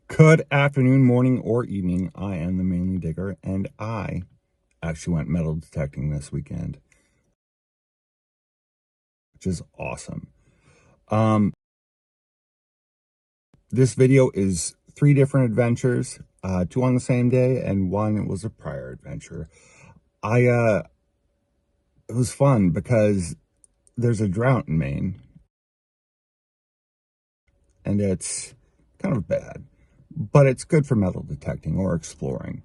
Good afternoon, morning, or evening. I am the Mainly Digger, and I actually went metal detecting this weekend, which is awesome. This video is 3 different adventures, 2 on the same day, and 1 was a prior adventure. It was fun because there's a drought in Maine, and it's kind of bad, but it's good for metal detecting or exploring.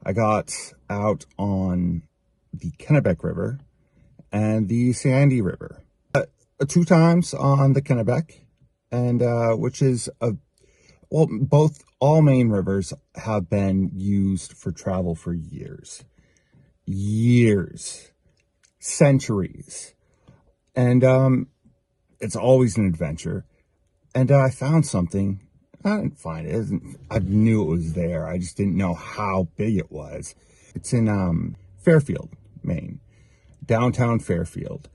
I got out on the Kennebec River and the Sandy River. 2 times on the Kennebec, and which is all Maine rivers have been used for travel for years, centuries, and it's always an adventure. And I found something. I didn't find it. I knew it was there. I just didn't know how big it was. It's in Fairfield, Maine, downtown Fairfield.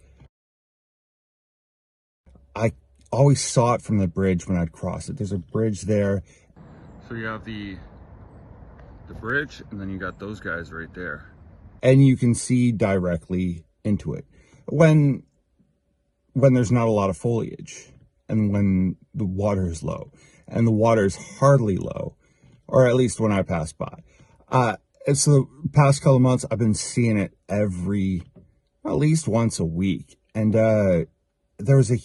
I always saw it from the bridge when I'd cross it. There's a bridge there. So you have the bridge, and then you got those guys right there. And you can see directly into it when there's not a lot of foliage and when the water is low. And the water is hardly low, or at least when I pass by. It's the past couple of months, I've been seeing it at least once a week. And there was it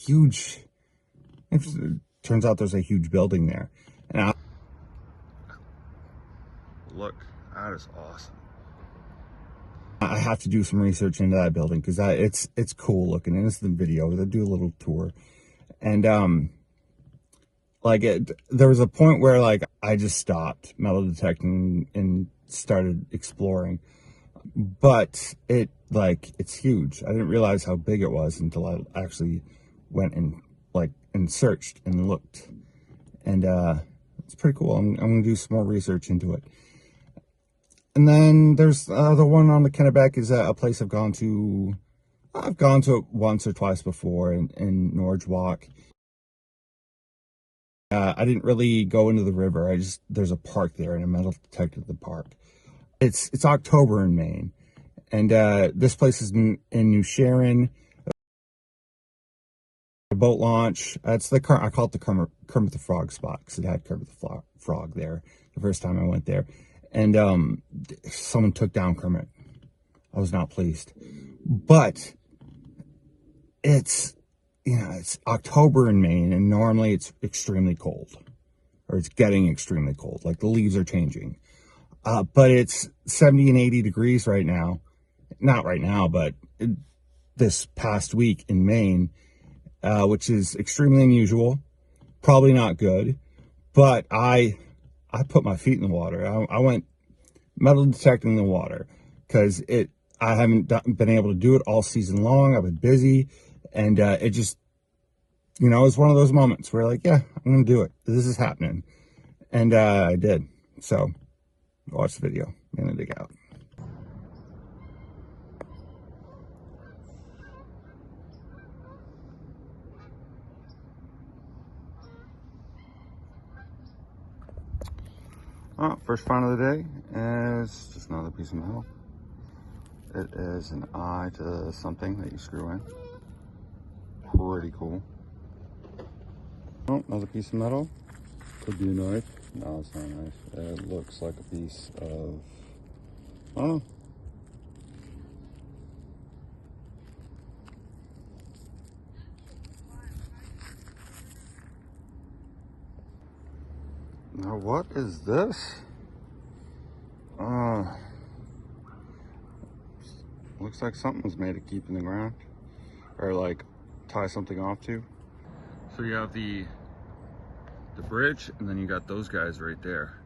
turns out there's a huge building there. And look, that is awesome. I have to do some research into that building because it's cool looking. And it's the video. They do a little tour, and there was a point where I just stopped metal detecting and started exploring. But it's huge. I didn't realize how big it was until I actually went and searched and looked, and it's pretty cool. I'm gonna do some more research into it. And then there's the one on the Kennebec is a place I've gone to it once or twice before in Norwalk. I didn't really go into the river. There's a park there, and I metal detected the park. It's October in Maine, and this place is in New Sharon. The boat launch. I call it the Kermit the Frog spot because it had Kermit the Frog there the first time I went there, and someone took down Kermit. I was not pleased, but it's October in Maine, and normally it's extremely cold, or it's getting extremely cold. Like the leaves are changing. But it's 70 and 80 degrees right now. Not right now, but this past week in Maine, which is extremely unusual, probably not good. But I put my feet in the water. I went metal detecting the water because I haven't been able to do it all season long. I've been busy, and it just, it's one of those moments where yeah, I'm going to do it. This is happening. And I did. So watch the video. I'm going to dig out. First find of the day is just another piece of metal. It is an eye to something that you screw in. Pretty cool. Oh, another piece of metal. Could be a knife. No, it's not a knife. It looks like a piece of, I don't know. Now what is this? Looks like something was made to keep in the ground, or tie something off to. So you have the bridge, and then you got those guys right there.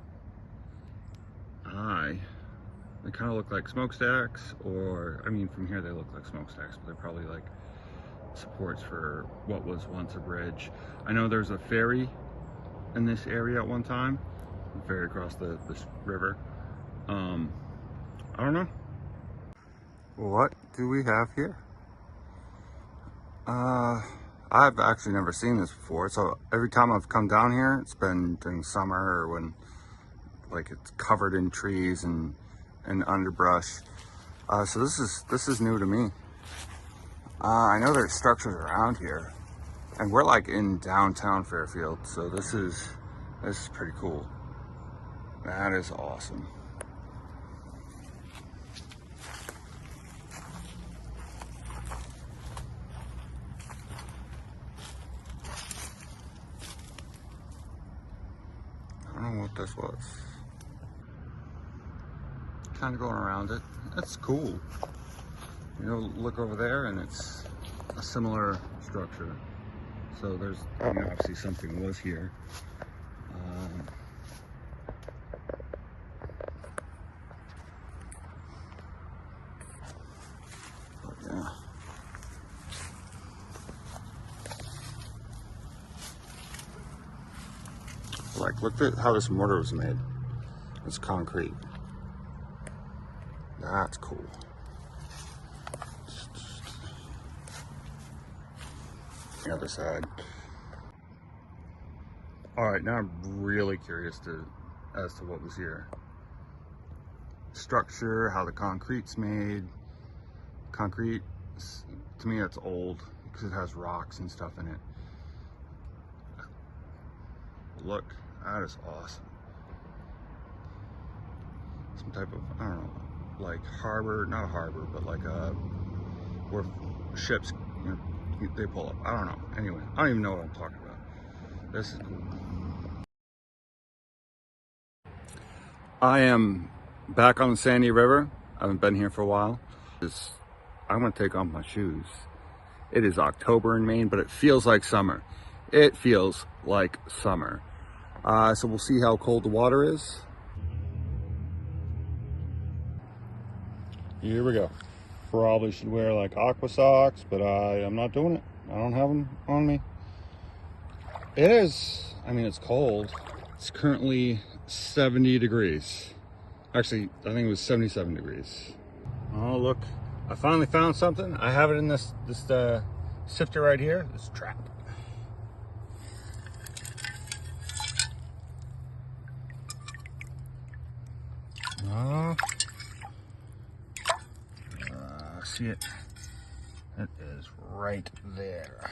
They kind of look like smokestacks, or I mean, from here they look like smokestacks, but they're probably like supports for what was once a bridge. I know there's a ferry in this area at one time, a ferry across this river. I don't know. What do we have here? I've actually never seen this before. So every time I've come down here, it's been during summer or when like it's covered in trees and underbrush. So this is new to me. I know there's structures around here, and we're like in downtown Fairfield, so this is pretty cool. That is awesome. I don't know what this was. Kind of going around it. That's cool. You know, look over there, and it's a similar structure. So there's, I mean, obviously something was here. But yeah. Like, look at how this mortar was made. It's concrete. That's cool. The other side. All right, now I'm really curious as to what was here. Structure, how the concrete's made. Concrete, to me, that's old because it has rocks and stuff in it. Look, that is awesome. Some type of, I don't know, like harbor, not a harbor, but like where ships, you know, they pull up. I don't know. Anyway, I don't even know what I'm talking about. This is cool. I am back on the Sandy River. I haven't been here for a while. I'm gonna take off my shoes. It is October in Maine, but it feels like summer. It feels like summer. So we'll see how cold the water is. Here we go. Probably should wear like aqua socks, but I'm not doing it. I don't have them on me. It is, I mean, it's cold. It's currently 70 degrees. Actually, I think it was 77 degrees. Oh, look, I finally found something. I have it in this sifter right here, this trap. See it? It is right there.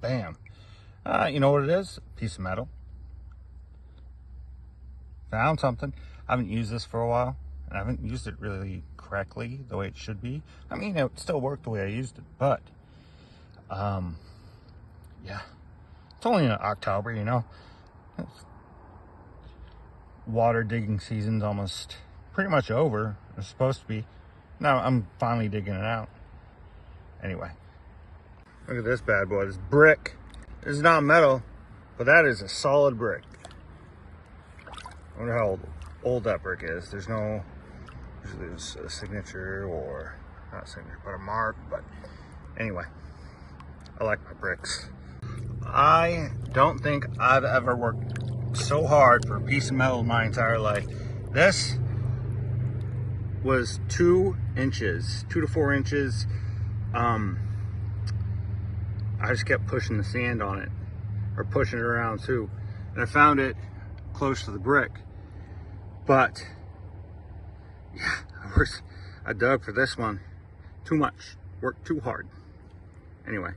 Bam. You know what it is? A piece of metal. Found something. I haven't used this for a while, and I haven't used it really correctly the way it should be. I mean, it still worked the way I used it, but yeah, it's only in October, you know. Water digging season's almost pretty much over. It's supposed to be. Now I'm finally digging it out. Anyway, look at this bad boy. This brick. This is not metal, but that is a solid brick. I wonder how old that brick is. There's no, usually there's a signature, or not signature, but a mark. But anyway, I like my bricks. I don't think I've ever worked so hard for a piece of metal in my entire life. This was 2 inches, 2 to 4 inches. I just kept pushing the sand on it, or pushing it around too. And I found it close to the brick. But yeah, I dug for this one too much, worked too hard. Anyway.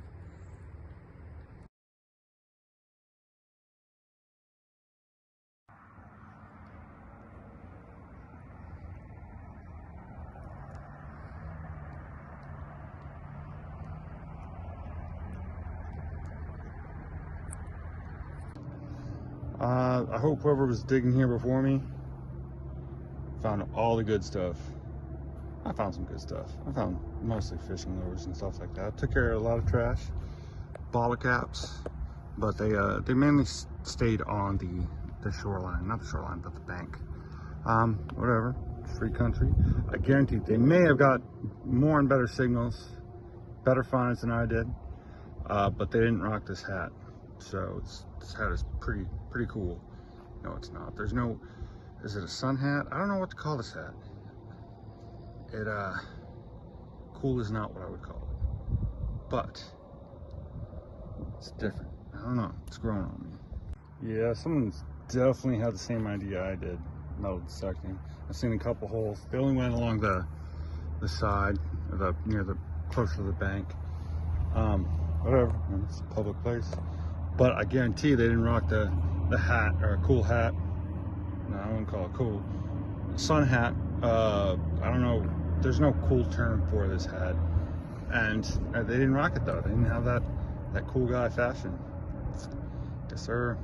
I hope whoever was digging here before me found all the good stuff. I found some good stuff. I found mostly fishing lures and stuff like that. Took care of a lot of trash, bottle caps, but they mainly stayed on the shoreline, not the shoreline, but the bank. Whatever, free country. I guarantee they may have got more and better signals, better finds than I did, but they didn't rock this hat. So this hat is pretty cool. No, it's not. There's no, is it a sun hat? I don't know what to call this hat. It, cool is not what I would call it, but it's different. I don't know, it's growing on me. Yeah, someone's definitely had the same idea I did, metal detecting. I've seen a couple holes. They only went along the side, or near the close to the bank. Whatever, it's a public place. But I guarantee they didn't rock the hat, or a cool hat. No, I wouldn't call it cool. Sun hat. I don't know. There's no cool term for this hat. And they didn't rock it though. They didn't have that cool guy fashion. Yes, sir.